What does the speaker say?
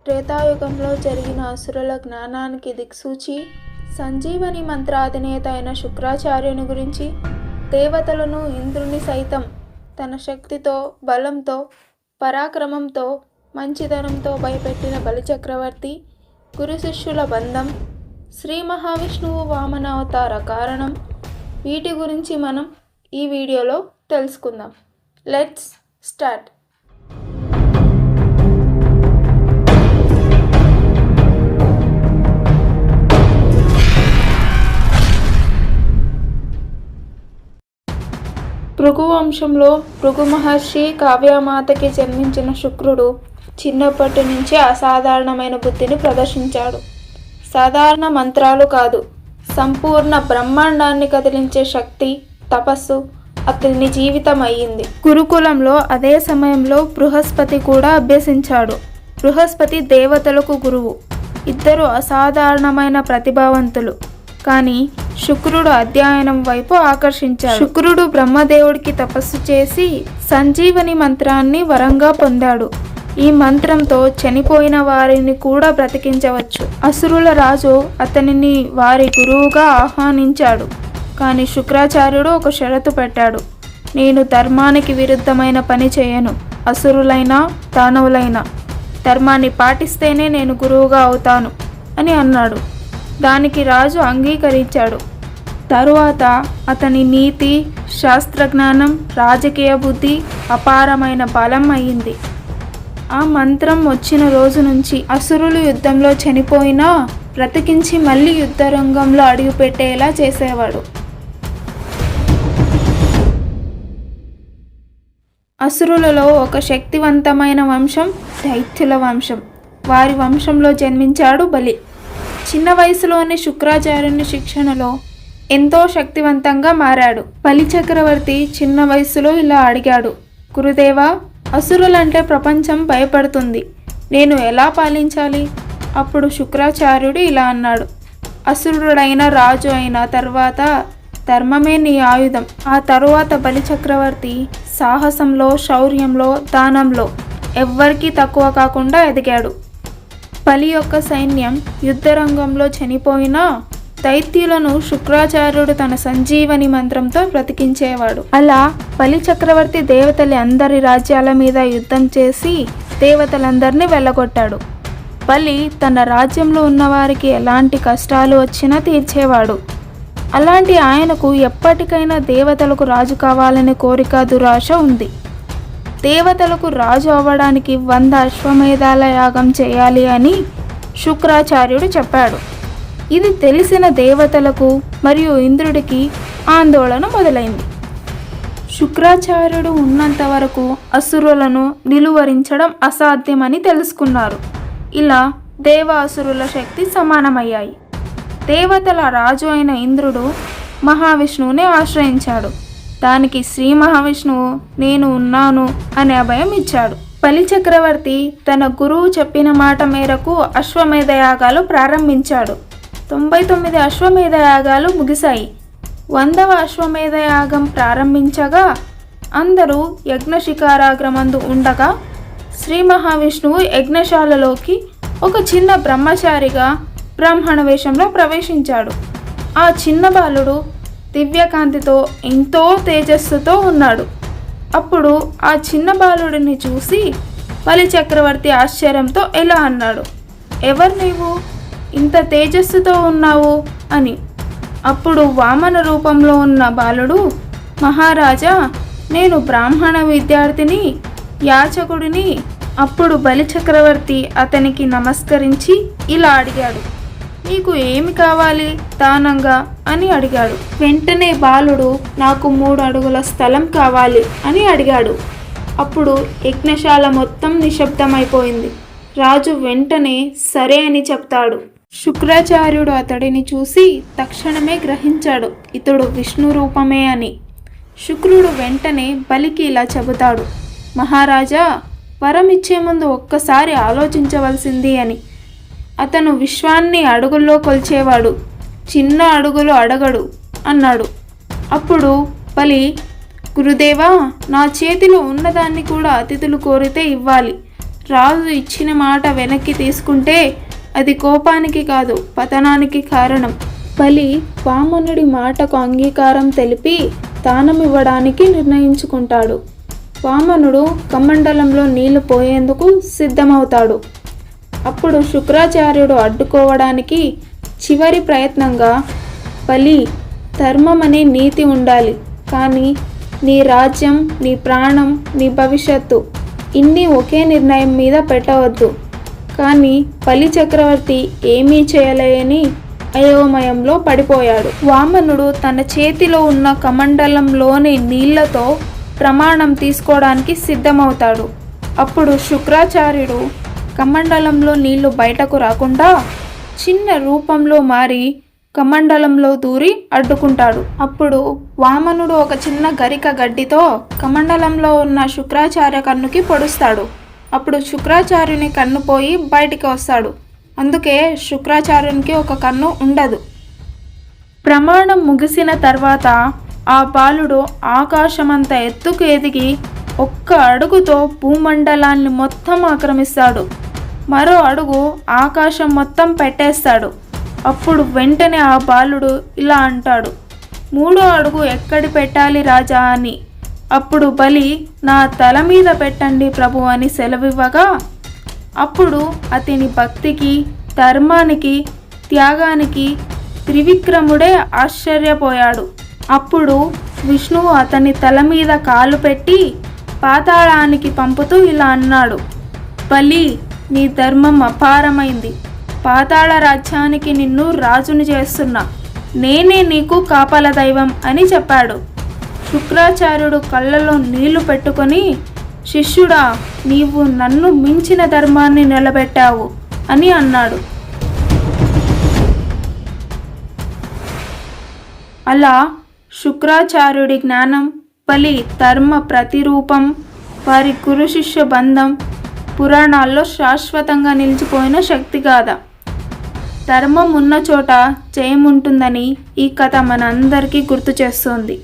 త్రేతాయుగంలో జరిగిన అసురుల జ్ఞానానికి దిక్సూచి సంజీవని మంత్రాధినేత అయిన శుక్రాచార్యుని గురించి, దేవతలను ఇంద్రుని సైతం తన శక్తితో, బలంతో, పరాక్రమంతో, మంచితనంతో భయపెట్టిన బలిచక్రవర్తి, గురు శిష్యుల బంధం, శ్రీ మహావిష్ణువు వామన అవతార కారణం, వీటి గురించి మనం ఈ వీడియోలో తెలుసుకుందాం. Let's start. భృగు వంశంలో భృగు మహర్షి కావ్యమాతకి జన్మించిన శుక్రుడు చిన్నప్పటి నుంచే అసాధారణమైన బుద్ధిని ప్రదర్శించాడు. సాధారణ మంత్రాలు కాదు, సంపూర్ణ బ్రహ్మాండాన్ని కదిలించే శక్తి, తపస్సు అతని జీవితం అయ్యింది. గురుకులంలో అదే సమయంలో బృహస్పతి కూడా అభ్యసించాడు. బృహస్పతి దేవతలకు గురువు. ఇద్దరు అసాధారణమైన ప్రతిభావంతులు. కానీ శుక్రుడు అధ్యయనం వైపు ఆకర్షించాడు. శుక్రుడు బ్రహ్మదేవుడికి తపస్సు చేసి సంజీవని మంత్రాన్ని వరంగా పొందాడు. ఈ మంత్రంతో చనిపోయిన వారిని కూడా బ్రతికించవచ్చు. అసురుల రాజు అతనిని వారి గురువుగా ఆహ్వానించాడు. కానీ శుక్రాచార్యుడు ఒక షరతు పెట్టాడు. నేను ధర్మానికి విరుద్ధమైన పని చేయను. అసురులైనా దానవులైనా ధర్మాన్ని పాటిస్తేనే నేను గురువుగా అవుతాను అని అన్నాడు. దానికి రాజు అంగీకరించాడు. తరువాత అతని నీతి, శాస్త్రజ్ఞానం, రాజకీయ బుద్ధి అపారమైన బలం అయింది. ఆ మంత్రం వచ్చిన రోజు నుంచి అసురులు యుద్ధంలో చనిపోయినా బ్రతికించి మళ్ళీ యుద్ధరంగంలో అడుగుపెట్టేలా చేసేవాడు. అసురులలో ఒక శక్తివంతమైన వంశం దైత్యుల వంశం. వారి వంశంలో జన్మించాడు బలి. చిన్న వయసులోని శుక్రాచార్యుని శిక్షణలో ఎంతో శక్తివంతంగా మారాడు. బలి చక్రవర్తి చిన్న వయసులో ఇలా అడిగాడు, గురుదేవా, అసురులంటే ప్రపంచం భయపడుతుంది, నేను ఎలా పాలించాలి? అప్పుడు శుక్రాచార్యుడు ఇలా అన్నాడు, అసురుడైన రాజు అయిన తర్వాత ధర్మమే నీ ఆయుధం. ఆ తరువాత బలి చక్రవర్తి సాహసంలో, శౌర్యంలో, దానంలో ఎవ్వరికీ తక్కువ కాకుండా ఎదిగాడు. బలి యొక్క సైన్యం యుద్ధరంగంలో చనిపోయినా దైత్యులను శుక్రాచార్యుడు తన సంజీవని మంత్రంతో బ్రతికించేవాడు. అలా బలి చక్రవర్తి దేవతల అందరి రాజ్యాల మీద యుద్ధం చేసి దేవతలందరినీ వెళ్ళగొట్టాడు. బలి తన రాజ్యంలో ఉన్నవారికి ఎలాంటి కష్టాలు వచ్చినా తీర్చేవాడు. అలాంటి ఆయనకు ఎప్పటికైనా దేవతలకు రాజు కావాలనే కోరిక, దురాశ ఉంది. దేవతలకు రాజు అవ్వడానికి 100 అశ్వమేధాల యాగం చేయాలి అని శుక్రాచార్యుడు చెప్పాడు. ఇది తెలిసిన దేవతలకు మరియు ఇంద్రుడికి ఆందోళన మొదలైంది. శుక్రాచార్యుడు ఉన్నంత వరకు అసురులను నిలువరించడం అసాధ్యమని తెలుసుకున్నారు. ఇలా దేవ అసురుల శక్తి సమానమయ్యాయి. దేవతల రాజు అయిన ఇంద్రుడు మహావిష్ణువుని ఆశ్రయించాడు. దానికి శ్రీ మహావిష్ణువు నేను ఉన్నాను అనే అభయం ఇచ్చాడు. బలి చక్రవర్తి తన గురువు చెప్పిన మాట మేరకు అశ్వమేధ యాగాలు ప్రారంభించాడు. 99 అశ్వమేధ యాగాలు ముగిశాయి. 100వ అశ్వమేధ యాగం ప్రారంభించగా అందరూ యజ్ఞశిఖారాగ్రమందు ఉండగా శ్రీ మహావిష్ణువు యజ్ఞశాలలోకి ఒక చిన్న బ్రహ్మచారిగా బ్రాహ్మణ వేషంలో ప్రవేశించాడు. ఆ చిన్న బాలుడు దివ్యకాంతితో ఎంతో తేజస్సుతో ఉన్నాడు. అప్పుడు ఆ చిన్న బాలుడిని చూసి బలి చక్రవర్తి ఆశ్చర్యంతో ఇలా అన్నాడు, ఎవరు నీవు, ఇంత తేజస్సుతో ఉన్నావు అని. అప్పుడు వామన రూపంలో ఉన్న బాలుడు, మహారాజా, నేను బ్రాహ్మణ విద్యార్థిని, యాచకుడిని. అప్పుడు బలి చక్రవర్తి అతనికి నమస్కరించి ఇలా అడిగాడు, నీకు ఏమి కావాలి దానంగా అని అడిగాడు. వెంటనే బాలుడు నాకు 3 అడుగుల స్థలం కావాలి అని అడిగాడు. అప్పుడు యజ్ఞశాల మొత్తం నిశ్శబ్దమైపోయింది. రాజు వెంటనే సరే అని చెప్తాడు. శుక్రాచార్యుడు అతడిని చూసి తక్షణమే గ్రహించాడు ఇతడు విష్ణు రూపమే అని. శుక్రుడు వెంటనే బలికి ఇలా చెబుతాడు, మహారాజా, వరం ఇచ్చే ముందు ఒక్కసారి ఆలోచించవలసింది అని. అతను విశ్వాన్ని అడుగుల్లో కొల్చేవాడు, చిన్న అడుగులు అడగడు అన్నాడు. అప్పుడు బలి, గురుదేవా, నా చేతిలో ఉన్నదాన్ని కూడా అతిథులు కోరితే ఇవ్వాలి. రాజు ఇచ్చిన మాట వెనక్కి తీసుకుంటే అది కోపానికి కాదు పతనానికి కారణం. బలి వామనుడి మాటకు అంగీకారం తెలిపి దానం ఇవ్వడానికి నిర్ణయించుకుంటాడు. వామనుడు కమండలంలో నీళ్లు పోయేందుకు సిద్ధమవుతాడు. అప్పుడు శుక్రాచార్యుడు అడ్డుకోవడానికి చివరి ప్రయత్నంగా, బలి, ధర్మం అనే నీతి ఉండాలి, కానీ నీ రాజ్యం, నీ ప్రాణం, నీ భవిష్యత్తు ఇన్ని ఒకే నిర్ణయం మీద పెట్టవద్దు. కానీ బలి చక్రవర్తి ఏమీ చేయలేని అయోమయంలో పడిపోయాడు. వామనుడు తన చేతిలో ఉన్న కమండలంలోని నీళ్లతో ప్రమాణం తీసుకోవడానికి సిద్ధమవుతాడు. అప్పుడు శుక్రాచార్యుడు కమండలంలో నీళ్లు బయటకు రాకుండా చిన్న రూపంలో మారి కమండలంలో దూరి అడ్డుకుంటాడు. అప్పుడు వామనుడు ఒక చిన్న గరిక గడ్డితో కమండలంలో ఉన్న శుక్రాచార్య కన్నుకి పొడుస్తాడు. అప్పుడు శుక్రాచార్యుని కన్ను పోయి బయటికి వస్తాడు. అందుకే శుక్రాచార్యునికి ఒక కన్ను ఉండదు. ప్రమాణం ముగిసిన తర్వాత ఆ బాలుడు ఆకాశమంత ఎత్తుకు ఎదిగి ఒక్క అడుగుతో భూమండలాన్ని మొత్తం ఆక్రమిస్తాడు. మరో అడుగు ఆకాశం మొత్తం పెట్టేస్తాడు. అప్పుడు వెంటనే ఆ బాలుడు ఇలా అంటాడు, 3వ అడుగు ఎక్కడి పెట్టాలి రాజా అని. అప్పుడు బలి, నా తల మీద పెట్టండి ప్రభు అని సెలవివ్వగా, అప్పుడు అతని భక్తికి, ధర్మానికి, త్యాగానికి త్రివిక్రముడే ఆశ్చర్యపోయాడు. అప్పుడు విష్ణువు అతని తల మీద కాలు పెట్టి పాతాళానికి పంపుతూ ఇలా అన్నాడు, బలి, నీ ధర్మం అపారమైంది. పాతాళ రాజ్యానికి నిన్ను రాజుని చేస్తున్నా. నేనే నీకు కాపల దైవం అని చెప్పాడు. శుక్రాచార్యుడు కళ్ళలో నీళ్లు పెట్టుకొని, శిష్యుడా, నీవు నన్ను మించిన ధర్మాన్ని నిలబెట్టావు అని అన్నాడు. అలా శుక్రాచార్యుడి జ్ఞానం, బలి ధర్మ ప్రతిరూపం, వారి గురు శిష్య బంధం పురాణాల్లో శాశ్వతంగా నిలిచిపోయిన శక్తిగాథ. ధర్మం ఉన్న చోట జయం ఉంటుందని ఈ కథ మనందరికీ గుర్తు చేస్తోంది.